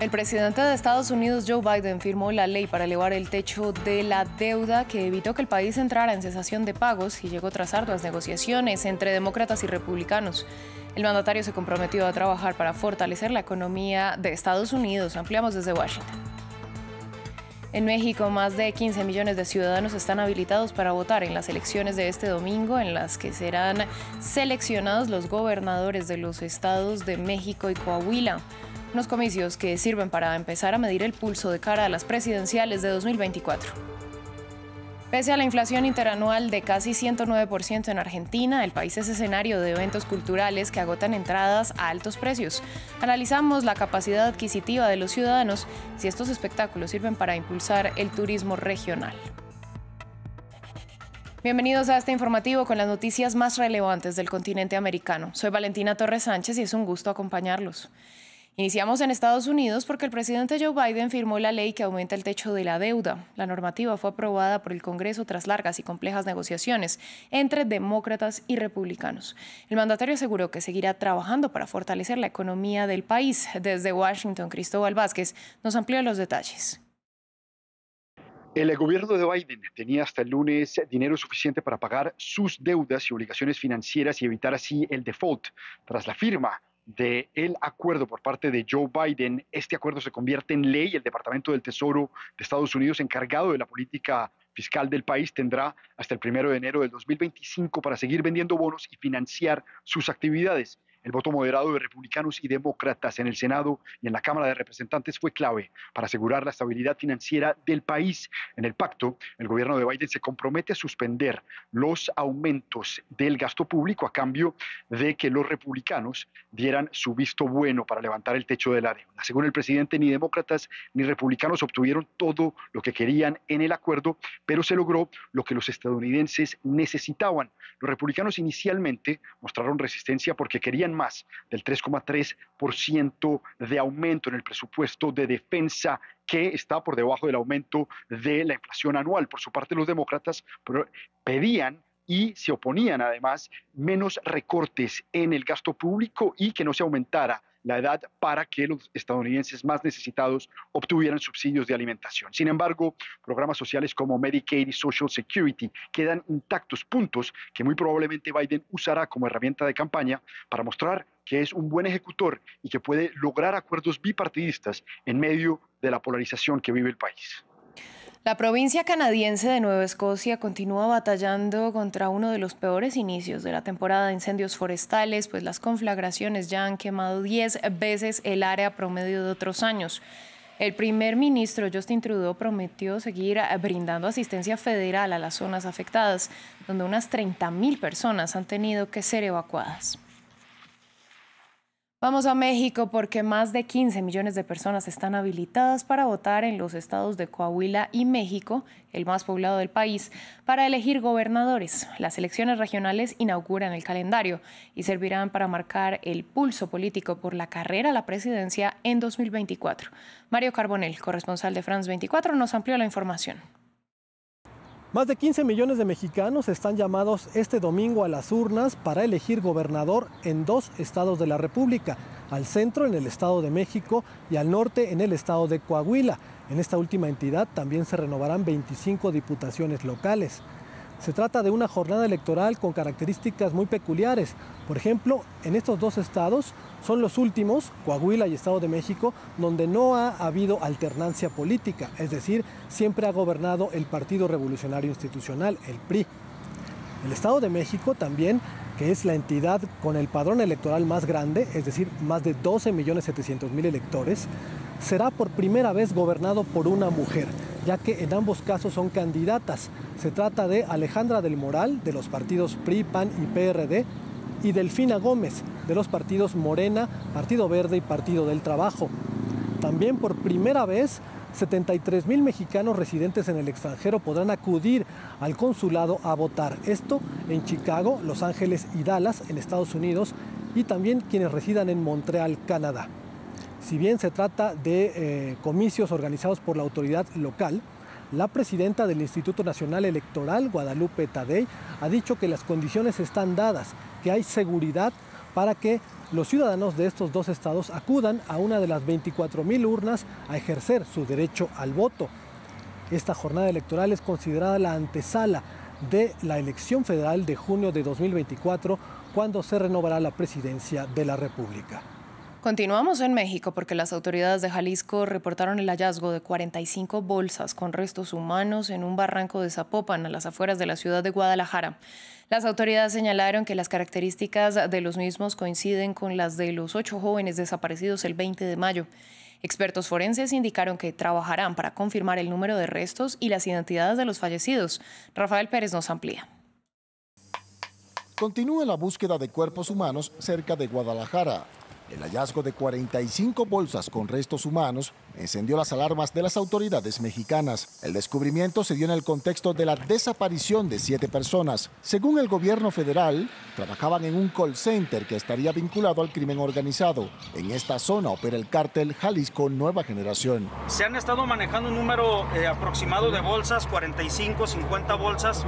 El presidente de Estados Unidos, Joe Biden, firmó la ley para elevar el techo de la deuda que evitó que el país entrara en cesación de pagos y llegó tras arduas negociaciones entre demócratas y republicanos. El mandatario se comprometió a trabajar para fortalecer la economía de Estados Unidos. Ampliamos desde Washington. En México, más de 15 millones de ciudadanos están habilitados para votar en las elecciones de este domingo, en las que serán seleccionados los gobernadores de los estados de México y Coahuila. Unos comicios que sirven para empezar a medir el pulso de cara a las presidenciales de 2024. Pese a la inflación interanual de casi 109% en Argentina, el país es escenario de eventos culturales que agotan entradas a altos precios. Analizamos la capacidad adquisitiva de los ciudadanos y si estos espectáculos sirven para impulsar el turismo regional. Bienvenidos a este informativo con las noticias más relevantes del continente americano. Soy Valentina Torres Sánchez y es un gusto acompañarlos. Iniciamos en Estados Unidos porque el presidente Joe Biden firmó la ley que aumenta el techo de la deuda. La normativa fue aprobada por el Congreso tras largas y complejas negociaciones entre demócratas y republicanos. El mandatario aseguró que seguirá trabajando para fortalecer la economía del país. Desde Washington, Cristóbal Vázquez nos amplió los detalles. El gobierno de Biden tenía hasta el lunes dinero suficiente para pagar sus deudas y obligaciones financieras y evitar así el default. Tras la firma del acuerdo por parte de Joe Biden, este acuerdo se convierte en ley. El Departamento del Tesoro de Estados Unidos, encargado de la política fiscal del país, tendrá hasta el 1 de enero del 2025 para seguir vendiendo bonos y financiar sus actividades. El voto moderado de republicanos y demócratas en el Senado y en la Cámara de Representantes fue clave para asegurar la estabilidad financiera del país. En el pacto, el gobierno de Biden se compromete a suspender los aumentos del gasto público a cambio de que los republicanos dieran su visto bueno para levantar el techo de la deuda. Según el presidente, ni demócratas ni republicanos obtuvieron todo lo que querían en el acuerdo, pero se logró lo que los estadounidenses necesitaban. Los republicanos inicialmente mostraron resistencia porque querían más del 3,3% de aumento en el presupuesto de defensa, que está por debajo del aumento de la inflación anual. Por su parte, los demócratas pedían y se oponían además menos recortes en el gasto público y que no se aumentara la edad para que los estadounidenses más necesitados obtuvieran subsidios de alimentación. Sin embargo, programas sociales como Medicaid y Social Security quedan intactos, puntos que muy probablemente Biden usará como herramienta de campaña para mostrar que es un buen ejecutor y que puede lograr acuerdos bipartidistas en medio de la polarización que vive el país. La provincia canadiense de Nueva Escocia continúa batallando contra uno de los peores inicios de la temporada de incendios forestales, pues las conflagraciones ya han quemado 10 veces el área promedio de otros años. El primer ministro Justin Trudeau prometió seguir brindando asistencia federal a las zonas afectadas, donde unas 30,000 personas han tenido que ser evacuadas. Vamos a México porque más de 15 millones de personas están habilitadas para votar en los estados de Coahuila y México, el más poblado del país, para elegir gobernadores. Las elecciones regionales inauguran el calendario y servirán para marcar el pulso político por la carrera a la presidencia en 2024. Mario Carbonell, corresponsal de France 24, nos amplió la información. Más de 15 millones de mexicanos están llamados este domingo a las urnas para elegir gobernador en 2 estados de la República, al centro en el Estado de México y al norte en el Estado de Coahuila. En esta última entidad también se renovarán 25 diputaciones locales. Se trata de una jornada electoral con características muy peculiares. Por ejemplo, en estos 2 estados son los últimos, Coahuila y Estado de México, donde no ha habido alternancia política, es decir, siempre ha gobernado el Partido Revolucionario Institucional, el PRI. El Estado de México también, que es la entidad con el padrón electoral más grande, es decir, más de 12.700.000 electores, será por primera vez gobernado por una mujer, ya que en ambos casos son candidatas. Se trata de Alejandra del Moral, de los partidos PRI, PAN y PRD, y Delfina Gómez, de los partidos Morena, Partido Verde y Partido del Trabajo. También por primera vez, 73,000 mexicanos residentes en el extranjero podrán acudir al consulado a votar. Esto en Chicago, Los Ángeles y Dallas, en Estados Unidos, y también quienes residan en Montreal, Canadá. Si bien se trata de comicios organizados por la autoridad local, la presidenta del Instituto Nacional Electoral, Guadalupe Tadei, ha dicho que las condiciones están dadas, que hay seguridad para que los ciudadanos de estos dos estados acudan a una de las 24.000 urnas a ejercer su derecho al voto. Esta jornada electoral es considerada la antesala de la elección federal de junio de 2024, cuando se renovará la presidencia de la República. Continuamos en México porque las autoridades de Jalisco reportaron el hallazgo de 45 bolsas con restos humanos en un barranco de Zapopan, a las afueras de la ciudad de Guadalajara. Las autoridades señalaron que las características de los mismos coinciden con las de los 8 jóvenes desaparecidos el 20 de mayo. Expertos forenses indicaron que trabajarán para confirmar el número de restos y las identidades de los fallecidos. Rafael Pérez nos amplía. Continúa la búsqueda de cuerpos humanos cerca de Guadalajara. El hallazgo de 45 bolsas con restos humanos encendió las alarmas de las autoridades mexicanas. El descubrimiento se dio en el contexto de la desaparición de 7 personas. Según el gobierno federal, trabajaban en un call center que estaría vinculado al crimen organizado. En esta zona opera el cártel Jalisco Nueva Generación. Se han estado manejando un número aproximado de bolsas, 45, 50 bolsas.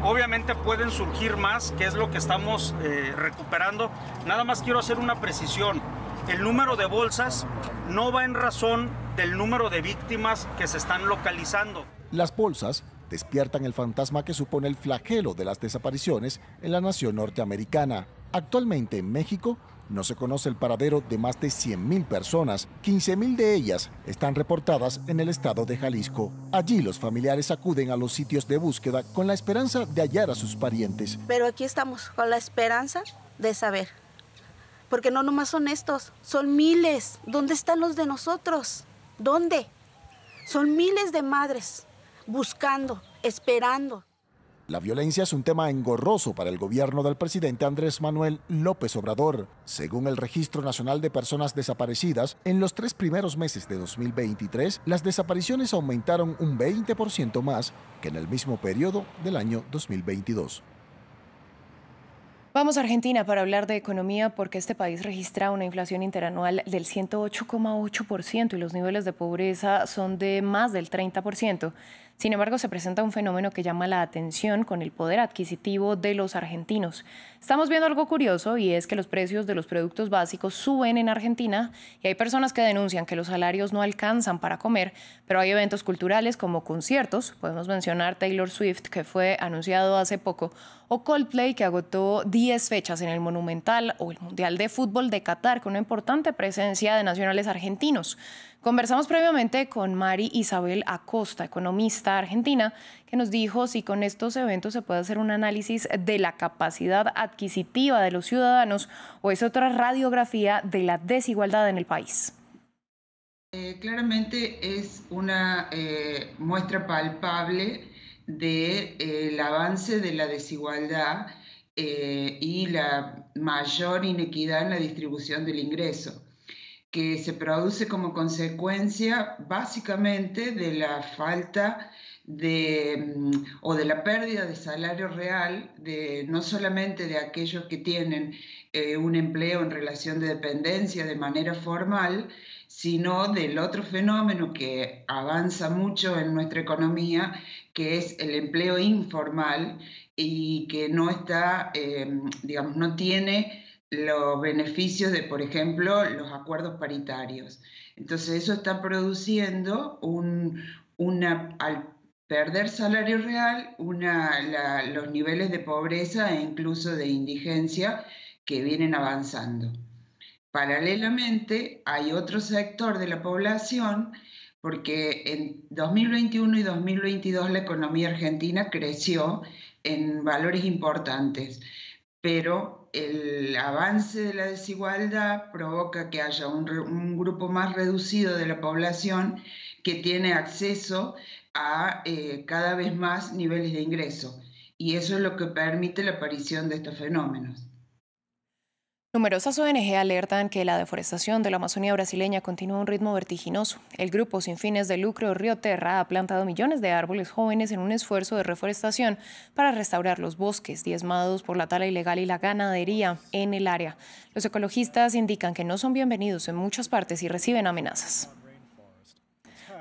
Obviamente pueden surgir más, que es lo que estamos recuperando. Nada más quiero hacer una precisión. El número de bolsas no va en razón del número de víctimas que se están localizando. Las bolsas despiertan el fantasma que supone el flagelo de las desapariciones en la nación norteamericana. Actualmente en México no se conoce el paradero de más de 100.000 personas. 15.000 de ellas están reportadas en el estado de Jalisco. Allí los familiares acuden a los sitios de búsqueda con la esperanza de hallar a sus parientes. Pero aquí estamos con la esperanza de saber. Porque no nomás son estos, son miles. ¿Dónde están los de nosotros? ¿Dónde? Son miles de madres buscando, esperando. La violencia es un tema engorroso para el gobierno del presidente Andrés Manuel López Obrador. Según el Registro Nacional de Personas Desaparecidas, en los 3 primeros meses de 2023, las desapariciones aumentaron un 20% más que en el mismo periodo del año 2022. Vamos a Argentina para hablar de economía porque este país registra una inflación interanual del 108,8% y los niveles de pobreza son de más del 30%. Sin embargo, se presenta un fenómeno que llama la atención con el poder adquisitivo de los argentinos. Estamos viendo algo curioso y es que los precios de los productos básicos suben en Argentina y hay personas que denuncian que los salarios no alcanzan para comer, pero hay eventos culturales como conciertos, podemos mencionar Taylor Swift, que fue anunciado hace poco, o Coldplay, que agotó 10 fechas en el Monumental, o el Mundial de Fútbol de Qatar, con una importante presencia de nacionales argentinos. Conversamos previamente con Mari Isabel Acosta, economista argentina, que nos dijo si con estos eventos se puede hacer un análisis de la capacidad adquisitiva de los ciudadanos o es otra radiografía de la desigualdad en el país. Claramente es una muestra palpable del avance de la desigualdad y la mayor inequidad en la distribución del ingreso, que se produce como consecuencia básicamente de la falta o de la pérdida de salario real, no solamente de aquellos que tienen un empleo en relación de dependencia de manera formal, sino del otro fenómeno que avanza mucho en nuestra economía, que es el empleo informal y que no está, no tiene los beneficios de, por ejemplo, los acuerdos paritarios. Entonces eso está produciendo al perder salario real, los niveles de pobreza e incluso de indigencia que vienen avanzando. Paralelamente, hay otro sector de la población, porque en 2021 y 2022 la economía argentina creció en valores importantes, pero el avance de la desigualdad provoca que haya un grupo más reducido de la población que tiene acceso a cada vez más niveles de ingreso, y eso es lo que permite la aparición de estos fenómenos. Numerosas ONG alertan que la deforestación de la Amazonía brasileña continúa a un ritmo vertiginoso. El grupo sin fines de lucro Río Terra ha plantado millones de árboles jóvenes en un esfuerzo de reforestación para restaurar los bosques diezmados por la tala ilegal y la ganadería en el área. Los ecologistas indican que no son bienvenidos en muchas partes y reciben amenazas.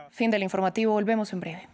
Fin del informativo, volvemos en breve.